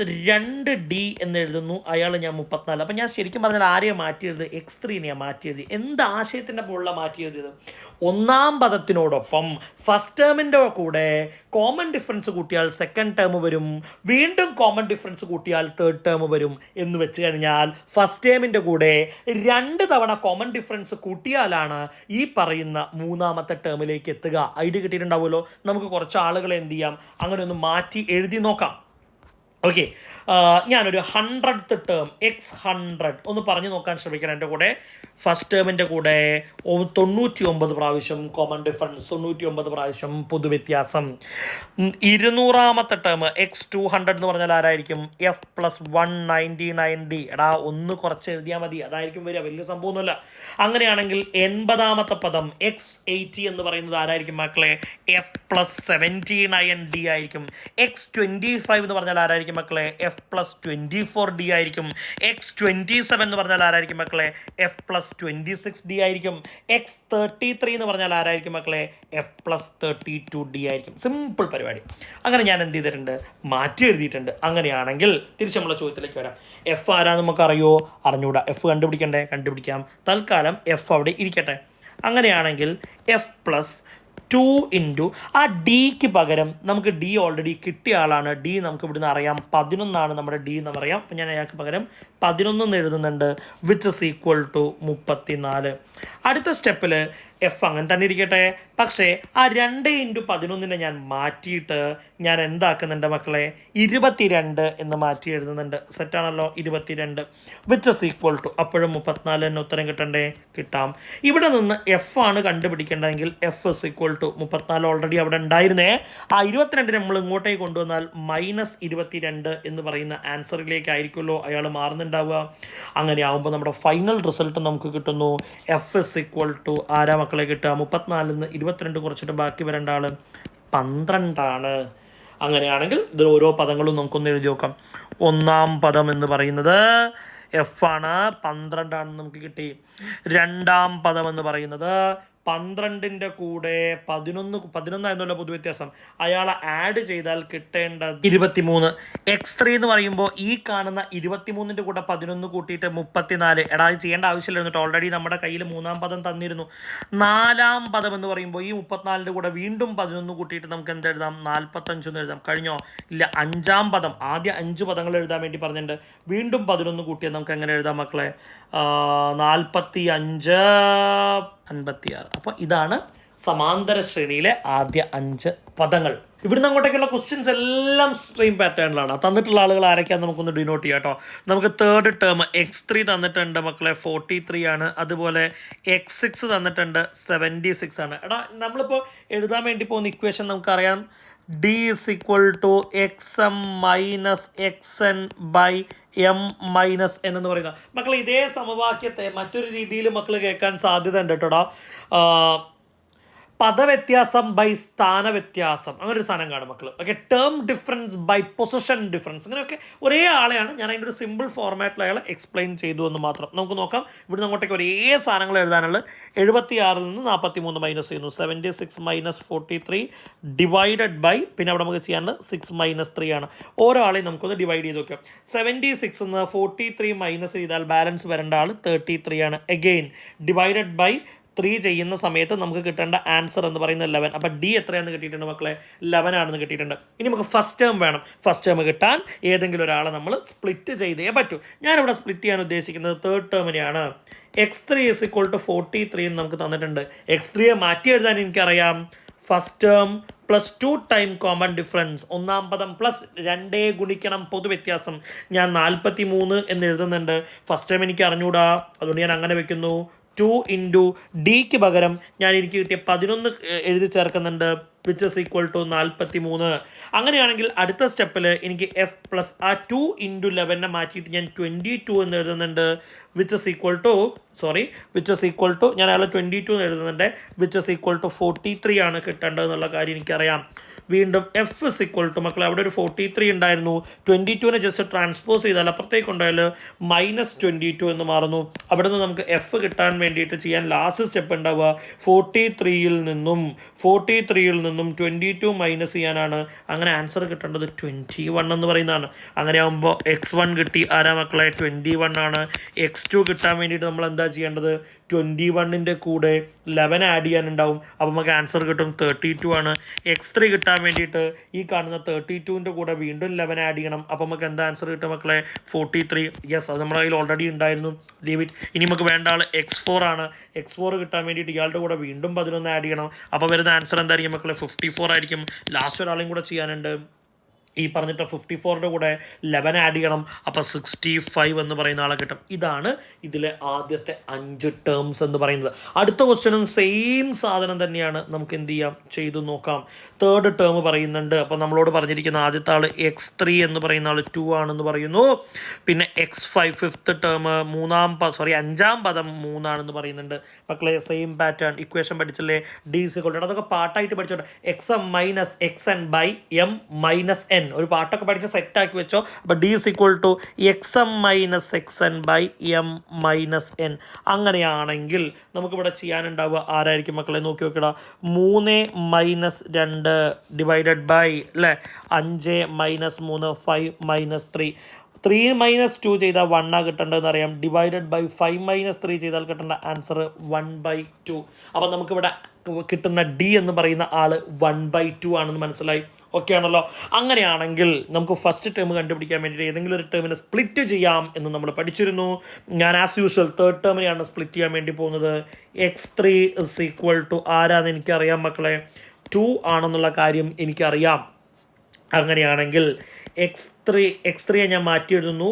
2D എന്ന് എഴുതുന്നു. അയാൾ ഞാൻ 34. അപ്പം ഞാൻ ശരിക്കും പറഞ്ഞാൽ ആരെയാണ് മാറ്റിയത്? x3നെയാണ് മാറ്റിയത്. എന്ത് ആശയത്തിൻ്റെ മുകളിലാണ് മാറ്റിയത്? ഒന്നാം പദത്തിനോടൊപ്പം ഫസ്റ്റ് ടേമിൻ്റെ കൂടെ കോമൺ ഡിഫറൻസ് കൂട്ടിയാൽ സെക്കൻഡ് ടേം വരും, വീണ്ടും കോമൺ ഡിഫറൻസ് കൂട്ടിയാൽ തേർഡ് ടേം വരും എന്ന് വെച്ച് കഴിഞ്ഞാൽ ഫസ്റ്റ് ടേമിൻ്റെ കൂടെ 2 തവണ കോമൺ ഡിഫറൻസ് കൂട്ടിയാലാണ് ഈ പറയുന്ന മൂന്നാമത്തെ ടേമിലേക്ക് എത്തുക. ഐഡിയ കിട്ടിയിട്ടുണ്ടാവുമല്ലോ. നമുക്ക് കുറച്ച് ആളുകളെ എന്ത് ചെയ്യാം? അങ്ങനെ ഒന്ന് മാറ്റി എഴുതി നോക്കാം. ഓക്കെ, ഞാനൊരു 100th ടേം x100 ഒന്ന് പറഞ്ഞു നോക്കാൻ ശ്രമിക്കണം. എൻ്റെ കൂടെ ഫസ്റ്റ് ടേമിൻ്റെ കൂടെ 99 പ്രാവശ്യം കോമൺ ഡിഫറൻസ്, 99 പ്രാവശ്യം പൊതുവ്യത്യാസം. 200ാമത്തെ ടേം x200 എന്ന് പറഞ്ഞാൽ ആരായിരിക്കും? F + 199D. ഒന്ന് കുറച്ച് എഴുതിയാൽ മതി, അതായിരിക്കും വരിക. വലിയ സംഭവമൊന്നുമില്ല. അങ്ങനെയാണെങ്കിൽ 80ാമത്തെ പദം x80 എന്ന് പറയുന്നത് ആരായിരിക്കും മക്കളെ? F + 79D ആയിരിക്കും. x25 എന്ന് പറഞ്ഞാൽ ആരായിരിക്കും മക്കളെ? F + 24D ആയിരിക്കും. x27 എന്ന് പറഞ്ഞാൽ ആരായിരിക്കും മക്കളെ? F + 26D ആയിരിക്കും. x33 എന്ന് പറഞ്ഞാൽ ആരായിരിക്കും മക്കളെ? F + 32D ആയിരിക്കും. സിമ്പിൾ പരിപാടി. അങ്ങനെ ഞാൻ എന്ത് ചെയ്തിട്ടുണ്ട്? മാറ്റി എഴുതിയിട്ടുണ്ട്. അങ്ങനെയാണെങ്കിൽ തിരിച്ച് നമ്മളെ ചോദ്യത്തിലേക്ക് വരാം. എഫ് ആരാന്ന് നമുക്ക് അറിഞ്ഞൂടാ. എഫ് കണ്ടുപിടിക്കാം. തൽക്കാലം എഫ് അവിടെ ഇരിക്കട്ടെ. അങ്ങനെയാണെങ്കിൽ F + 2 ആ ഡിക്ക് പകരം നമുക്ക് ഡി ഓൾറെഡി കിട്ടിയ ആളാണ്. ഡി നമുക്ക് ഇവിടുന്ന് അറിയാം 11 നമ്മുടെ ഡി എന്ന് പറയാം. അപ്പം ഞാൻ അയാൾക്ക് പകരം 11 എന്ന് എഴുതുന്നുണ്ട്, വിച്ച് ഇസ് ഈക്വൽ ടു 34. അടുത്ത സ്റ്റെപ്പിൽ എഫ് അങ്ങനെ തന്നെ ഇരിക്കട്ടെ. പക്ഷേ ആ 2 × 11 ഞാൻ മാറ്റിയിട്ട് ഞാൻ എന്താക്കുന്നുണ്ട് മക്കളെ? 22 എന്ന് മാറ്റി എഴുതുന്നുണ്ട്. സെറ്റാണല്ലോ? 22 വിച്ച് ഇസ് ഈക്വൽ ടു, അപ്പോഴും 34 എന്ന് ഉത്തരം കിട്ടണ്ടേ? കിട്ടാം. ഇവിടെ നിന്ന് എഫ് ആണ് കണ്ടുപിടിക്കേണ്ടതെങ്കിൽ F is equal to 34 already അവിടെ ഉണ്ടായിരുന്നേ. ആ 22 നമ്മൾ ഇങ്ങോട്ടേക്ക് കൊണ്ടുവന്നാൽ -22 എന്ന് പറയുന്ന ആൻസറിലേക്കായിരിക്കുമല്ലോ അയാൾ മാറുന്നുണ്ടാവുക. അങ്ങനെ ആകുമ്പോൾ നമ്മുടെ ഫൈനൽ റിസൾട്ട് നമുക്ക് കിട്ടുന്നു. എഫ് ഇസ് ഈക്വൽ ടു ആരാ മക്കളെ കിട്ടുക? 34 നിന്ന് 22 കുറച്ചിട്ട് ബാക്കി വരേണ്ട ആൾ 12. അങ്ങനെയാണെങ്കിൽ ഇതിൽ ഓരോ പദങ്ങളും നമുക്കൊന്ന് എഴുതി നോക്കാം. ഒന്നാം പദം എന്ന് പറയുന്നത് എഫ് ആണ്, 12 നമുക്ക് കിട്ടി. രണ്ടാം പദം എന്ന് പറയുന്നത് 12ന്റെ കൂടെ 11 പൊതു വ്യത്യാസം, അയാളെ ആഡ് ചെയ്താൽ കിട്ടേണ്ടത് 23. x3 എന്ന് പറയുമ്പോൾ ഈ കാണുന്ന 23ന്റെ കൂടെ 11 കൂട്ടിയിട്ട് 34. എടാ അത് ചെയ്യേണ്ട ആവശ്യമില്ല, ഓൾറെഡി നമ്മുടെ കയ്യിൽ 3-ാം പദം തന്നിരുന്നു. 4-ാം പദം എന്ന് പറയുമ്പോൾ ഈ 34ന്റെ കൂടെ വീണ്ടും 11 കൂട്ടിയിട്ട് നമുക്ക് എന്തെഴുതാം? 45 എന്ന് എഴുതാം. കഴിഞ്ഞോ? ഇല്ല. 5-ാം പദം, ആദ്യ 5 പദങ്ങൾ എഴുതാൻ വേണ്ടി പറഞ്ഞിട്ടുണ്ട്. വീണ്ടും 11 കൂട്ടിയാൽ നമുക്ക് എങ്ങനെ എഴുതാം മക്കളെ? 45, 56. അപ്പോൾ ഇതാണ് സമാന്തര ശ്രേണിയിലെ ആദ്യ 5 പദങ്ങൾ. ഇവിടുന്ന് അങ്ങോട്ടേക്കുള്ള ക്വസ്റ്റ്യൻസ് എല്ലാം സെയിം പാറ്റേണിലാണ്. തന്നിട്ടുള്ള ആളുകൾ ആരൊക്കെയാണെന്ന് നമുക്കൊന്ന് ഡിനോട്ട് ചെയ്യാം കേട്ടോ. നമുക്ക് തേർഡ് ടേം x3 തന്നിട്ടുണ്ട് മക്കളെ, 43 ആണ്. അതുപോലെ x6 തന്നിട്ടുണ്ട്, 76 ആണ്. എടാ നമ്മളിപ്പോൾ എഴുതാൻ വേണ്ടി പോകുന്ന ഇക്വേഷൻ നമുക്കറിയാം, d is equal to xm minus xn by m minus n എന്ന് പറയുന്നത്. മക്കൾ ഇതേ സമവാക്യത്തെ മറ്റൊരു രീതിയിൽ മക്കൾ കേൾക്കാൻ സാധ്യത ഉണ്ട് കേട്ടോടാ. പദവ്യത്യാസം ബൈ സ്ഥാനവ്യത്യാസം, അങ്ങനെ ഒരു സാധനം കാണും മക്കൾ. Okay, term difference by position difference, ഇങ്ങനെയൊക്കെ ഒരേ ആളെയാണ്. ഞാൻ അതിൻ്റെ ഒരു സിമ്പിൾ ഫോർമാറ്റിൽ അയാൾ എക്സ്പ്ലെയിൻ ചെയ്തു എന്ന് മാത്രം. നമുക്ക് നോക്കാം. ഇവിടുന്ന് അങ്ങോട്ടേക്ക് ഒരേ സാധനങ്ങൾ എഴുതാനുള്ളത്. 76 നിന്ന് 43 മൈനസ് ചെയ്യുന്നു. 76 മൈനസ് 43 ഡിവൈഡഡ് ബൈ, പിന്നെ അവിടെ നമുക്ക് ചെയ്യാനുള്ളത് 6 മൈനസ് 3 ആണ്. ഓരോ ആളെയും നമുക്കൊന്ന് ഡിവൈഡ് ചെയ്ത് നോക്കാം. 76 നിന്ന് 43 മൈനസ് ചെയ്താൽ ബാലൻസ് വരേണ്ട ആൾ 33 ആണ്. അഗെയിൻ ഡിവൈഡഡ് ബൈ 3 ചെയ്യുന്ന സമയത്ത് നമുക്ക് കിട്ടേണ്ട ആൻസർ എന്ന് പറയുന്നത് 11. അപ്പോൾ ഡി എത്രയാണെന്ന് കിട്ടിയിട്ടുണ്ട് മക്കളെ? 11 ആണെന്ന് കിട്ടിയിട്ടുണ്ട്. ഇനി നമുക്ക് ഫസ്റ്റ് ടേം വേണം. ഫസ്റ്റ് ടേം കിട്ടാൻ ഏതെങ്കിലും ഒരാളെ നമ്മൾ സ്പ്ലിറ്റ് ചെയ്തേ പറ്റൂ. ഞാനിവിടെ സ്പ്ലിറ്റ് ചെയ്യാൻ ഉദ്ദേശിക്കുന്നത് third ടേമിനെയാണ്. x3 is equal to 43 എന്ന് നമുക്ക് തന്നിട്ടുണ്ട്. x3യെ മാറ്റി എഴുതാൻ എനിക്കറിയാം. First term plus 2 time common difference, 1-ാം പദം പ്ലസ് 2 ഗുണിക്കണം പൊതുവ്യത്യാസം. ഞാൻ 43 എന്ന് എഴുതുന്നുണ്ട്. ഫസ്റ്റ് ടൈം എനിക്ക് അറിഞ്ഞൂടാ, അതുകൊണ്ട് ഞാൻ അങ്ങനെ വെക്കുന്നു. 2 ഇൻറ്റു ഡിക്ക് പകരം ഞാൻ എനിക്ക് കിട്ടിയ 11 എഴുതി ചേർക്കുന്നുണ്ട്, വിച്ച് ഇസ് ഈക്വൽ ടു 43. അങ്ങനെയാണെങ്കിൽ അടുത്ത സ്റ്റെപ്പിൽ എനിക്ക് എഫ് പ്ലസ് ആ 2 ഇൻറ്റു 11 മാറ്റിയിട്ട് ഞാൻ 22 എന്ന് എഴുതുന്നുണ്ട്, വിച്ച് ഇസ് ഈക്വൽ ടു ഞാൻ അയാൾ 22 എന്ന് എഴുതുന്നുണ്ട്, വിച്ച് ഇസ് ഈക്വൽ ടു 43 ആണ് കിട്ടേണ്ടതെന്നുള്ള കാര്യം എനിക്കറിയാം. വീണ്ടും എഫ് ഇസ് ഈക്വൽ ടു മക്കളെ അവിടെ ഒരു 43 ഉണ്ടായിരുന്നു. 22നെ ജസ്റ്റ് ട്രാൻസ്പോസ് ചെയ്താൽ അപ്പുറത്തേക്ക് കൊണ്ടുപോയാൽ -22 എന്ന് മാറുന്നു. അവിടെ നിന്ന് നമുക്ക് എഫ് കിട്ടാൻ വേണ്ടിയിട്ട് ചെയ്യാൻ ലാസ്റ്റ് സ്റ്റെപ്പ് ഉണ്ടാവുക 43യിൽ നിന്നും 22 മൈനസ് ചെയ്യാനാണ്. അങ്ങനെ ആൻസർ കിട്ടേണ്ടത് 21 എന്ന് പറയുന്നതാണ്. അങ്ങനെ ആകുമ്പോൾ x1 കിട്ടി. ആരാ മക്കളെ? 21 ആണ്. x2 കിട്ടാൻ വേണ്ടിയിട്ട് നമ്മൾ എന്താ ചെയ്യേണ്ടത്? 21ൻ്റെ കൂടെ 11 ആഡ് ചെയ്യാനുണ്ടാവും. അപ്പോൾ നമുക്ക് ആൻസർ കിട്ടും 32 ആണ്. x3 കിട്ടാൻ വേണ്ടിയിട്ട് ഈ കാണുന്ന 32ൻ്റെ കൂടെ വീണ്ടും 11 ആഡ് ചെയ്യണം. അപ്പോൾ നമുക്ക് എന്താ ആൻസർ കിട്ടും മക്കളെ? 43. യെസ്, അത് നമ്മുടെ കയ്യിൽ ഓൾറെഡി ഉണ്ടായിരുന്നു. Leave it. ഇനി നമുക്ക് വേണ്ട ആൾ x4 ആണ്. x4 കിട്ടാൻ വേണ്ടിയിട്ട് ഇയാളുടെ കൂടെ വീണ്ടും 11 ആഡ് ചെയ്യണം. അപ്പോൾ വരുന്ന ആൻസർ എന്തായിരിക്കും മക്കളെ? 54 ആയിരിക്കും. ലാസ്റ്റ് ഒരാളെയും കൂടെ ചെയ്യാനുണ്ട്. ഈ പറഞ്ഞിട്ട് 54ൻ്റെ കൂടെ 11 ആഡ് ചെയ്യണം. അപ്പോൾ 65 എന്ന് പറയുന്ന ആളെ കിട്ടും. ഇതാണ് ഇതിലെ ആദ്യത്തെ 5 ടേംസ് എന്ന് പറയുന്നത്. അടുത്ത ക്വസ്റ്റ്യനും സെയിം സാധനം തന്നെയാണ്. നമുക്ക് എന്ത് ചെയ്യാം? ചെയ്തു നോക്കാം. തേർഡ് ടേം പറയുന്നുണ്ട്. അപ്പോൾ നമ്മളോട് പറഞ്ഞിരിക്കുന്ന ആദ്യത്തെ ആൾ x3 എന്ന് പറയുന്ന ആൾ 2 ആണെന്ന് പറയുന്നു. പിന്നെ x5 ഫിഫ്ത്ത് ടേം 5-ാം പദം 3 ആണെന്ന് പറയുന്നുണ്ട്. മക്കളെ സെയിം പാറ്റേൺ ഇക്വേഷൻ പഠിച്ചല്ലേ? ഡി ഇസ് ഈക്വൽ ടു, അതൊക്കെ പാട്ടായിട്ട് പഠിച്ചോട്ടെ. xm minus xn by M minus N, ഒരു പാട്ടൊക്കെ പഠിച്ച് സെറ്റാക്കി വെച്ചോ. അപ്പോൾ D is equal to xm minus xn by M minus N. അങ്ങനെയാണെങ്കിൽ നമുക്കിവിടെ ചെയ്യാനുണ്ടാവുക ആരായിരിക്കും മക്കളെ? നോക്കി നോക്കിടാ. 3 മൈനസ് 2 ഡിവൈഡഡ് ബൈ അല്ലേ 5 മൈനസ് 3 5 മൈനസ് 3. 3 മൈനസ് 2 ചെയ്താൽ 1 കിട്ടേണ്ടതെന്ന് അറിയാം. ഡിവൈഡഡ് ബൈ 5 മൈനസ് 3 ചെയ്താൽ കിട്ടേണ്ട ആൻസർ 1/2. അപ്പോൾ നമുക്കിവിടെ കിട്ടുന്ന ഡി എന്ന് പറയുന്ന ആൾ 1/2 ആണെന്ന് മനസ്സിലായി. ഓക്കെ ആണല്ലോ? അങ്ങനെയാണെങ്കിൽ നമുക്ക് ഫസ്റ്റ് ടേം കണ്ടുപിടിക്കാൻ വേണ്ടിയിട്ട് ഏതെങ്കിലും ഒരു ടേമിനെ സ്പ്ലിറ്റ് ചെയ്യാം എന്ന് നമ്മൾ പഠിച്ചിരുന്നു. ഞാൻ ആസ് യൂഷ്വൽ തേർഡ് ടേമിനെയാണ് സ്പ്ലിറ്റ് ചെയ്യാൻ വേണ്ടി പോകുന്നത്. x3 ഇസ് ഈക്വൽ ടു ആരാന്ന് എനിക്കറിയാം മക്കളെ? 2 ആണെന്നുള്ള കാര്യം എനിക്കറിയാം. അങ്ങനെയാണെങ്കിൽ x3യെ ഞാൻ മാറ്റി എഴുതുന്നു.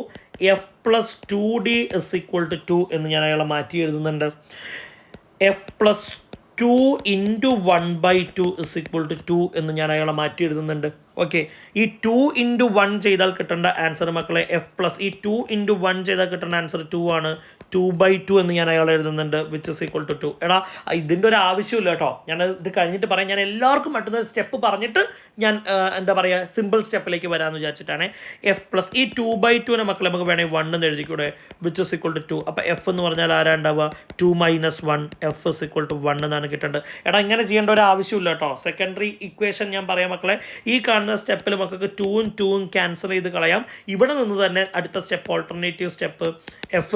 F plus 2d is equal to 2 എന്ന് ഞാൻ അയാളെ മാറ്റി എഴുതുന്നുണ്ട്. F plus 2 into 1/2 is equal to 2 എന്ന് ഞാൻ അയാളെ മാറ്റി എഴുതുന്നുണ്ട്. ഓക്കെ, ഈ 2 × 1 ചെയ്താൽ കിട്ടേണ്ട ആൻസർ മക്കളെ എഫ് പ്ലസ്, ഈ 2 × 1 ചെയ്താൽ കിട്ടേണ്ട ആൻസർ 2 ആണ്. 2/2 എന്ന് ഞാൻ അയാൾ എഴുതുന്നുണ്ട്, വിച്ച് ഇസ് ഈക്വൽ ടു 2. എടാ ഇതിൻ്റെ ഒരു ആവശ്യമില്ല കേട്ടോ, ഞാൻ ഇത് കഴിഞ്ഞിട്ട് പറയാം. ഞാൻ എല്ലാവർക്കും മറ്റൊരു സ്റ്റെപ്പ് പറഞ്ഞിട്ട് ഞാൻ എന്താ പറയുക സിമ്പിൾ സ്റ്റെപ്പിലേക്ക് വരാമെന്ന് വിചാരിച്ചിട്ടാണ്. എഫ് പ്ലസ് ഈ 2/2 മക്കളെ നമുക്ക് വേണമെങ്കിൽ 1 എന്ന് എഴുതിക്കൂടെ, വിച്ച് ഇസ് ഈക്വൽ ടു 2. അപ്പോൾ എഫ് എന്ന് പറഞ്ഞാൽ ആരാ ഉണ്ടാവുക, 2 - 1, എഫ് ഇസ് ഈക്വൽ ടു 1 എന്നാണ് കിട്ടേണ്ടത്. എടാ ഇങ്ങനെ ചെയ്യേണ്ട ഒരു ആവശ്യമില്ല കേട്ടോ. സെക്കൻഡറി ഇക്വേഷൻ ഞാൻ പറയാം മക്കളെ, ഈ കാണുന്ന സ്റ്റെപ്പിൽ മക്കൾക്ക് 2 ും 2 ഉം ക്യാൻസൽ ചെയ്ത് കളയാം. ഇവിടെ നിന്ന് തന്നെ അടുത്ത step, alternative step, f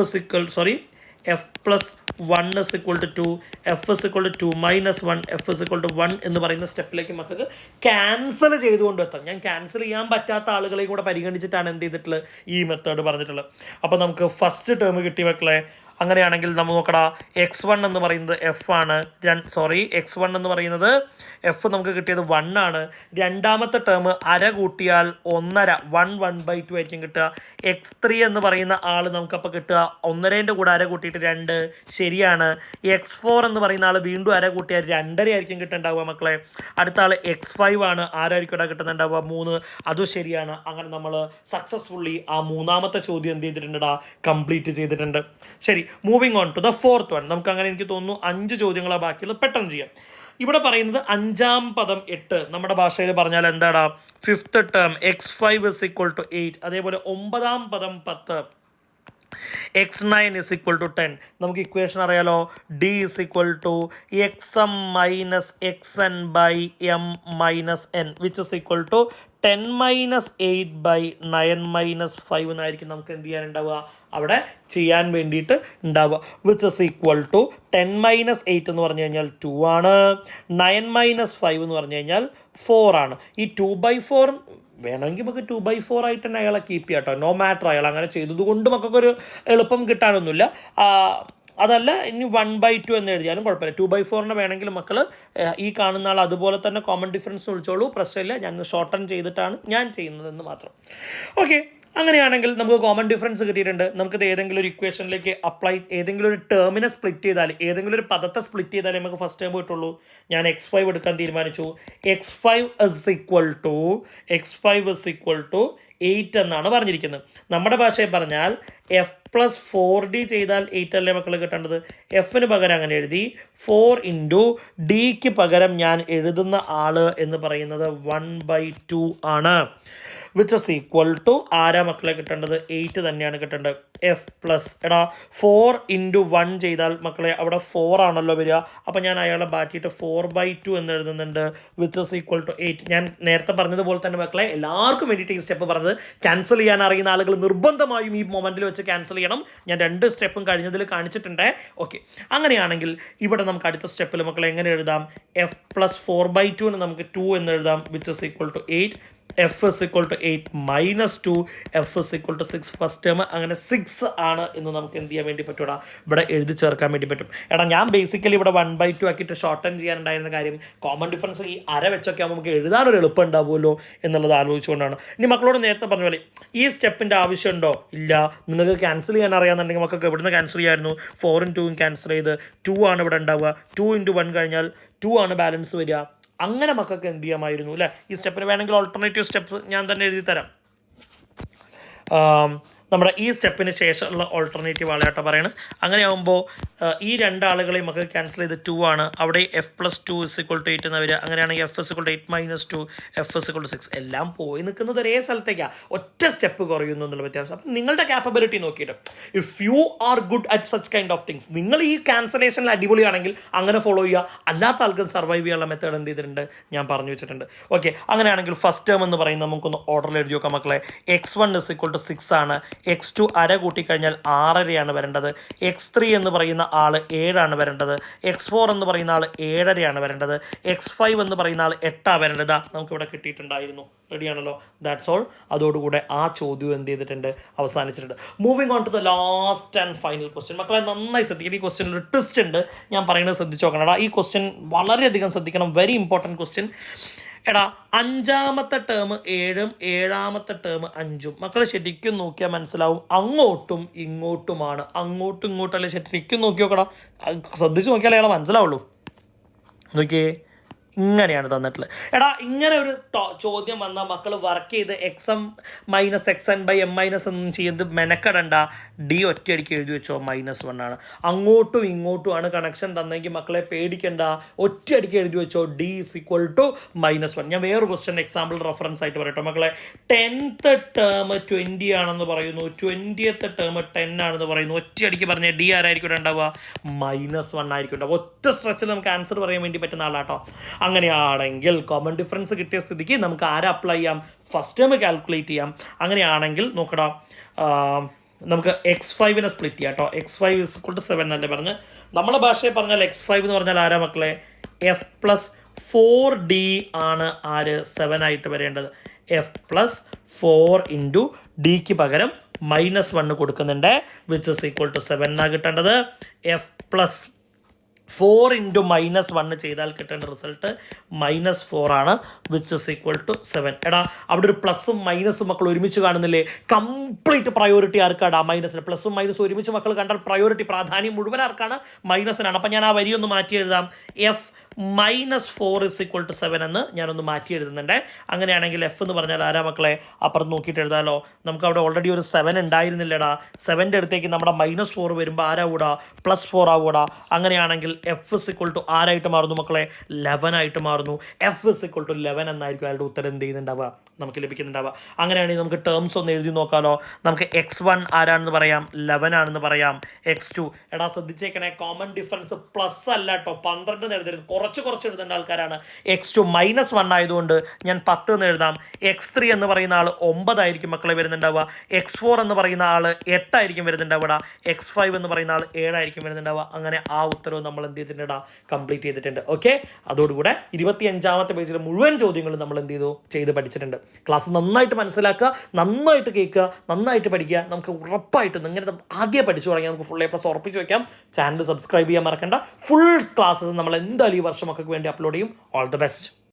plus 1 is equal to 2, f is equal to 2 - 1, f is equal to 1 എന്ന് പറയുന്ന സ്റ്റെപ്പിലേക്ക് മക്കൾക്ക് ക്യാൻസൽ ചെയ്തുകൊണ്ട് എത്താം. ഞാൻ ക്യാൻസൽ ചെയ്യാൻ പറ്റാത്ത ആളുകളെയും കൂടെ പരിഗണിച്ചിട്ടാണ് എന്ത് ചെയ്തിട്ടുള്ളത്, ഈ മെത്തേഡ് പറഞ്ഞിട്ടുള്ളത്. അപ്പോൾ നമുക്ക് ഫസ്റ്റ് ടേം കിട്ടി മക്കളെ. അങ്ങനെയാണെങ്കിൽ നമ്മൾ നോക്കടാ, x1 എന്ന് പറയുന്നത് എഫ് ആണ്, x1 എന്ന് പറയുന്നത് എഫ് നമുക്ക് കിട്ടിയത് 1 ആണ്. രണ്ടാമത്തെ ടേം അര കൂട്ടിയാൽ 1/2, 1/2 ആയിരിക്കും കിട്ടുക. x3 എന്ന് പറയുന്ന ആൾ നമുക്കപ്പോൾ കിട്ടുക 1/2 കൂടെ അര കൂട്ടിയിട്ട് 2, ശരിയാണ്. x4 എന്ന് പറയുന്ന ആൾ വീണ്ടും അര കൂട്ടിയാൽ 2.5 ആയിരിക്കും കിട്ടുന്നുണ്ടാവുക മക്കളെ. അടുത്ത ആൾ x5 ആണ്, ആരായിരിക്കും ഇവിടെ കിട്ടുന്നുണ്ടാവുക 3, അതും ശരിയാണ്. അങ്ങനെ നമ്മൾ സക്സസ്ഫുള്ളി ആ മൂന്നാമത്തെ ചോദ്യം എന്ത് ചെയ്തിട്ടുണ്ടാ, കംപ്ലീറ്റ് ചെയ്തിട്ടുണ്ട്. ശരി, moving on to the fourth one. നമുക്ക് അങ്ങനെ എനിക്ക് തോന്നുന്നു 5 ചോദ്യങ്ങളാണ് ബാക്കിയുള്ളത്, പെട്ടെന്ന് ചെയ്യാം. ഇവിടെ പറയുന്നത് 5ാം പദം 8, നമ്മുടെ ഭാഷയിൽ പറഞ്ഞാൽ എന്താടാ, 5th term x5 is equal to 8. അതേപോലെ 9ാം പദം 10, x9 ഇസ് ഈക്വൽ ടു 10. നമുക്ക് ഇക്വേഷൻ അറിയാലോ, d is equal to xm - xn by m - n which is equal to 10 - 8/9 - 5 എന്നായിരിക്കും നമുക്ക് എന്ത് ചെയ്യാനുണ്ടാവുക, അവിടെ ചെയ്യാൻ വേണ്ടിയിട്ട് ഉണ്ടാവുക. വിച്ച് ഇസ് ഈക്വൽ ടു 10 - 8 എന്ന് പറഞ്ഞു കഴിഞ്ഞാൽ 2 ആണ്, 9 - 5 എന്ന് പറഞ്ഞു കഴിഞ്ഞാൽ 4 ആണ്. ഈ 2/4 വേണമെങ്കിൽ നമുക്ക് 2/4 ആയിട്ട് തന്നെ അയാളെ കീപ്പ് ചെയ്യാം കേട്ടോ, നോ മാറ്റർ. അയാൾ അങ്ങനെ ചെയ്തത് കൊണ്ട് നമുക്കൊരു എളുപ്പം കിട്ടാനൊന്നുമില്ല. അതല്ല ഇനി 1/2 എന്ന് എഴുതിയാലും കുഴപ്പമില്ല. 2/4 വേണമെങ്കിൽ മക്കൾ ഈ കാണുന്ന ആൾ അതുപോലെ തന്നെ കോമൺ ഡിഫറൻസ് വിളിച്ചോളൂ, പ്രശ്നമില്ല. ഞാൻ ഷോർട്ടൺ ചെയ്തിട്ടാണ് ഞാൻ ചെയ്യുന്നതെന്ന് മാത്രം. ഓക്കെ, അങ്ങനെയാണെങ്കിൽ നമുക്ക് കോമൺ ഡിഫറൻസ് കിട്ടിയിട്ടുണ്ട്. നമുക്കിത് ഏതെങ്കിലും ഒരു ഇക്വേഷനിലേക്ക് അപ്ലൈ, ഏതെങ്കിലും ഒരു ടേമിനെ സ്പ്ലിറ്റ് ചെയ്താൽ, ഏതെങ്കിലും ഒരു പദത്തെ സ്പ്ലിറ്റ് ചെയ്താലേ നമുക്ക് ഫസ്റ്റ് ടേം കിട്ടുള്ളൂ. ഞാൻ x5 എടുക്കാൻ തീരുമാനിച്ചു. x5 ഇസ് ഈക്വൽ ടു 8 എന്നാണ് പറഞ്ഞിരിക്കുന്നത്. നമ്മുടെ ഭാഷയിൽ പറഞ്ഞാൽ എഫ് പ്ലസ് 4d ചെയ്താൽ 8 അല്ലേ മക്കൾ കിട്ടേണ്ടത്. എഫിന് പകരം അങ്ങനെ എഴുതി, 4 × ഡിക്ക് പകരം ഞാൻ എഴുതുന്ന ആള് എന്ന് പറയുന്നത് 1/2 ആണ്. വിച്ച് ഇസ് ഈക്വൽ ടു ആരാ മക്കളെ കിട്ടേണ്ടത്, 8 തന്നെയാണ് കിട്ടേണ്ടത്. എഫ് പ്ലസ്, എടാ 4 × 1 ചെയ്താൽ മക്കളെ അവിടെ 4 ആണല്ലോ വരിക. അപ്പോൾ ഞാൻ അയാളെ മാറ്റിയിട്ട് 4/2 എന്ന് എഴുതുന്നുണ്ട്, വിച്ച് ഇസ് ഈക്വൽ ടു 8. ഞാൻ നേരത്തെ പറഞ്ഞതുപോലെ തന്നെ മക്കളെ എല്ലാവർക്കും വേണ്ടിയിട്ട് ഈ സ്റ്റെപ്പ് പറഞ്ഞത്, ക്യാൻസൽ ചെയ്യാൻ അറിയുന്ന ആളുകൾ നിർബന്ധമായും ഈ മൊമെൻറ്റിൽ വെച്ച് ക്യാൻസൽ ചെയ്യണം. ഞാൻ 2 സ്റ്റെപ്പും കഴിഞ്ഞതിൽ കാണിച്ചിട്ടുണ്ട്. ഓക്കെ, അങ്ങനെയാണെങ്കിൽ ഇവിടെ നമുക്ക് അടുത്ത സ്റ്റെപ്പിൽ മക്കളെ എങ്ങനെ എഴുതാം, എഫ് പ്ലസ് 4/2 നമുക്ക് 2 എന്ന് എഴുതാം, which is equal to 8. F is equal to 8 - 2, f is equal to 6. First term അങ്ങനെ 6 ആണ് എന്ന് നമുക്ക് എന്ത് ചെയ്യാൻ വേണ്ടി പറ്റൂടാ, ഇവിടെ എഴുതി ചേർക്കാൻ വേണ്ടി പറ്റും. എടാ ഞാൻ ബേസിക്കലി ഇവിടെ 1/2 ആക്കിയിട്ട് ഷോർട്ടൺ ചെയ്യാനുണ്ടായിരുന്ന കാര്യം, കോമൺ ഡിഫറൻസ് ഈ അര വെച്ചൊക്കെ ആകുമ്പോൾ നമുക്ക് എഴുതാനൊരു എളുപ്പം ഉണ്ടാവുമല്ലോ എന്നുള്ളത് ആലോചിച്ചുകൊണ്ടാണ്. ഇനി മക്കളോട് നേരത്തെ പറഞ്ഞ പോലെ ഈ സ്റ്റെപ്പിൻ്റെ ആവശ്യമുണ്ടോ, ഇല്ല. നിങ്ങൾക്ക് ക്യാൻസൽ ചെയ്യാൻ അറിയാമെന്നുണ്ടെങ്കിൽ മക്കൾക്ക് എവിടുന്ന് ക്യാൻസൽ ചെയ്യായിരുന്നു, 4 ും 2 ഉം ക്യാൻസൽ ചെയ്ത് 2 ആണ് ഇവിടെ ഉണ്ടാവുക. 2 × 1 കഴിഞ്ഞാൽ 2 ആണ് ബാലൻസ് വരിക. അങ്ങനെ മക്കൾക്ക് എന്ത് ചെയ്യാമായിരുന്നു അല്ലേ. ഈ സ്റ്റെപ്പിന് വേണമെങ്കിൽ ഓൾട്ടർനേറ്റീവ് സ്റ്റെപ്പ് ഞാൻ തന്നെ എഴുതി തരാം. നമ്മുടെ ഈ സ്റ്റെപ്പിന് ശേഷമുള്ള ഓൾട്ടർനേറ്റീവ് ആളായിട്ട് പറയുന്നത്. അങ്ങനെയാകുമ്പോൾ ഈ 2 ആളുകളെയും നമുക്ക് ക്യാൻസൽ ചെയ്ത് 2 ആണ്. അവിടെ f plus 2 is equal to 8 എന്ന് വരിക. അങ്ങനെയാണെങ്കിൽ f is equal to 8 - 2, f is equal to 6. എല്ലാം പോയി നിൽക്കുന്നത് ഒരേ സ്ഥലത്തേക്കാണ്, ഒറ്റ സ്റ്റെപ്പ് കുറയുന്നു എന്നുള്ള വ്യത്യാസം. അപ്പം നിങ്ങളുടെ ക്യാപ്പബിലിറ്റി നോക്കിയിട്ട്, if you are good at such kind of things, നിങ്ങൾ ഈ ക്യാൻസലേഷനിൽ അടിപൊളിയാണെങ്കിൽ അങ്ങനെ ഫോളോ ചെയ്യുക. അല്ലാത്ത ആൾക്കും സർവൈവ് ചെയ്യാനുള്ള മെത്തേഡ് എന്ത് ചെയ്തിട്ടുണ്ട്, ഞാൻ പറഞ്ഞു വെച്ചിട്ടുണ്ട്. ഓക്കെ, അങ്ങനെയാണെങ്കിൽ ഫസ്റ്റ് ടേം എന്ന് പറയുന്നത് നമുക്കൊന്ന് ഓർഡറിൽ എഴുതി നോക്കാം മക്കളെ. x1 ഇസ് ഈക്വൽ ടു 6 ആണ്. x2 അര കൂട്ടിക്കഴിഞ്ഞാൽ 6.5 വരേണ്ടത്. x3 എന്ന് പറയുന്ന ആൾ 7 വരേണ്ടത്. x4 എന്ന് പറയുന്ന ആൾ 7.5 വരേണ്ടത്. x5 എന്ന് പറയുന്ന ആൾ 8 വരേണ്ടത്. നമുക്കിവിടെ കിട്ടിയിട്ടുണ്ടായിരുന്നു. റെഡിയാണല്ലോ, ദാറ്റ്സ് ഓൾ. അതോടുകൂടെ ആ ചോദ്യം എന്ത് ചെയ്തിട്ടുണ്ട്, അവസാനിച്ചിട്ടുണ്ട്. Moving on to the last and final question. മക്കളെ നന്നായി ശ്രദ്ധിക്കണം, ഈ ക്വസ്റ്റ്യനിൽ ഒരു ട്വിസ്റ്റ് ഉണ്ട്, ഞാൻ പറയുന്നത് ശ്രദ്ധിച്ച് നോക്കണം. ഈ ക്വസ്റ്റ്യൻ വളരെയധികം ശ്രദ്ധിക്കണം, വെരി ഇമ്പോർട്ടൻറ്റ് ക്വസ്റ്റ്യൻ. എടാ 5ാമത്തെ ടേം 7ഉം 7ാമത്തെ ടേം 5ഉം. മക്കൾ ശരിക്കും നോക്കിയാൽ മനസ്സിലാവും, അങ്ങോട്ടും ഇങ്ങോട്ടുമാണ്. അങ്ങോട്ടും ഇങ്ങോട്ടല്ലേ, ശരിക്കും നോക്കി നോക്കടാ, ശ്രദ്ധിച്ച് നോക്കിയാലേ അയാളെ മനസ്സിലാവുള്ളൂ. നോക്കിയേ, ഇങ്ങനെയാണ് തന്നിട്ടുള്ളത്. എടാ ഇങ്ങനെ ഒരു ചോദ്യം വന്നാൽ മക്കൾ വർക്ക് ചെയ്ത് XM - XN/M- ഒന്നും ചെയ്യുന്നത് മെനക്കെടണ്ട. D ഒറ്റയടിക്ക് എഴുതി വെച്ചോ -1 ആണ്. അങ്ങോട്ടും ഇങ്ങോട്ടുമാണ് കണക്ഷൻ തന്നെങ്കിൽ മക്കളെ പേടിക്കണ്ട, ഒറ്റയടിക്ക് എഴുതി വെച്ചോ D = -1. ഞാൻ വേറൊരു ക്വസ്റ്റ്യൻ എക്സാമ്പിൾ റെഫറൻസ് ആയിട്ട് പറയട്ടോ മക്കളെ. 10th ടേം 20 ആണെന്ന് പറയുന്നു, 20th ടേം 10 ആണെന്ന് പറയുന്നു. ഒറ്റയടിക്ക് പറഞ്ഞ D ആരായിരിക്കും ഉണ്ടാവുക? -1 ആയിരിക്കും ഉണ്ടാവുക. ഒറ്റ സ്ട്രെച്ചിൽ നമുക്ക് ആൻസർ പറയാൻ വേണ്ടി പറ്റുന്ന ആളാട്ടോ. അങ്ങനെയാണെങ്കിൽ കോമൺ ഡിഫറൻസ് കിട്ടിയ സ്ഥിതിക്ക് നമുക്ക് ആരെ അപ്ലൈ ചെയ്യാം? ഫസ്റ്റ് ടേം കാൽക്കുലേറ്റ് ചെയ്യാം. അങ്ങനെയാണെങ്കിൽ നോക്കടാ, നമുക്ക് x5 സ്പ്ലിറ്റ് ചെയ്യാം കേട്ടോ. x5 = 7 അല്ലേ പറഞ്ഞ്. നമ്മളെ ഭാഷയിൽ പറഞ്ഞാൽ x5 എന്ന് പറഞ്ഞാൽ ആരാ മക്കളെ? F+4D ആണ് ആര് 7 ആയിട്ട് വരേണ്ടത്. F+4 × Dക്ക് പകരം -1 കൊടുക്കുന്നുണ്ട്, വിച്ച് ഇസ് ഈക്വൽ ടു 7 എന്നാണ് കിട്ടേണ്ടത്. F+4 × -1 ചെയ്താൽ കിട്ടേണ്ട റിസൾട്ട് -4 ആണ്, വിച്ച് ഇസ് ഈക്വൽ ടു 7. എടാ അവിടെ ഒരു പ്ലസും മൈനസും മക്കൾ ഒരുമിച്ച് കാണുന്നില്ലേ? കംപ്ലീറ്റ് പ്രയോറിറ്റി ആർക്കാടാ? മൈനസിന്. പ്ലസും മൈനസും ഒരുമിച്ച് മക്കൾ കണ്ടാൽ പ്രയോറിറ്റി പ്രാധാന്യം മുഴുവൻ ആർക്കാണ്? മൈനസിനാണ്. അപ്പം ഞാൻ ആ വരി ഒന്ന് മാറ്റി എഴുതാം. F-4 = 7 എന്ന് ഞാനൊന്ന് മാറ്റി എഴുതുന്നുണ്ട്. അങ്ങനെയാണെങ്കിൽ F എന്ന് പറഞ്ഞാൽ ആരാ മക്കളെ? അപ്പുറത്ത് നോക്കിയിട്ട് എഴുതാമല്ലോ. നമുക്ക് അവിടെ ഓൾറെഡി ഒരു 7 ഉണ്ടായിരുന്നില്ലടാ. 7ൻ്റെ അടുത്തേക്ക് നമ്മുടെ -4 വരുമ്പോൾ ആരാവൂടാ? +4 ആവൂടാ. അങ്ങനെയാണെങ്കിൽ F = ആരായിട്ട് മാറുന്നു മക്കളെ? 11 ആയിട്ട് മാറുന്നു. F = 11 എന്നായിരിക്കും അയാളുടെ ഉത്തരം എന്ത് ചെയ്യുന്നുണ്ടാവുക? നമുക്ക് ലഭിക്കുന്നുണ്ടാവുക. അങ്ങനെയാണെങ്കിൽ നമുക്ക് ടേംസ് ഒന്ന് എഴുതി നോക്കാമല്ലോ. നമുക്ക് x1 ആരാണെന്ന് പറയാം? 11 ആണെന്ന് പറയാം. x2 എടാ ശ്രദ്ധിച്ചേക്കണേ, കോമൺ ഡിഫറൻസ് പ്ലസ് അല്ല കേട്ടോ, 12 എഴുതരുത്. കുറച്ച് എഴുതേണ്ട ആൾക്കാരാണ്. x2 -1 ആയതുകൊണ്ട് ഞാൻ 10 എന്ന് എഴുതാം. x3 എന്ന് പറയുന്ന ആൾ 9 ആയിരിക്കും മക്കളെ വരുന്നുണ്ടാവുക. x4 എന്ന് പറയുന്ന ആൾ 8 ആയിരിക്കും വരുന്നുണ്ടാവുക. x5 എന്ന് പറയുന്ന ആൾ 7 ആയിരിക്കും വരുന്നുണ്ടാവുക. അങ്ങനെ ആ ഉത്തരവ് നമ്മൾ എന്ത് ചെയ്തിട്ടുണ്ടാ? കംപ്ലീറ്റ് ചെയ്തിട്ടുണ്ട്. ഓക്കെ, അതോടുകൂടെ 25ാമത്തെ പേജിലെ മുഴുവൻ ചോദ്യങ്ങളും നമ്മൾ എന്ത് ചെയ്തു? ചെയ്ത് പഠിച്ചിട്ടുണ്ട്. ക്ലാസ് നന്നായിട്ട് മനസ്സിലാക്കുക, നന്നായിട്ട് കേൾക്കുക, നന്നായിട്ട് പഠിക്കുക. നമുക്ക് ഉറപ്പായിട്ടും ഇങ്ങനെ ആദ്യം പഠിച്ചു തുടങ്ങിയാൽ നമുക്ക് ഫുൾ A+ ഉറപ്പിച്ച് വയ്ക്കാം. ചാനൽ സബ്സ്ക്രൈബ് ചെയ്യാൻ മറക്കണ്ട. ഫുൾ ക്ലാസ്സസ് നമ്മൾ എന്തായാലും ഈ വർഷം മക്കൾക്ക് വേണ്ടി അപ്ലോഡ് ചെയ്യും. All the best.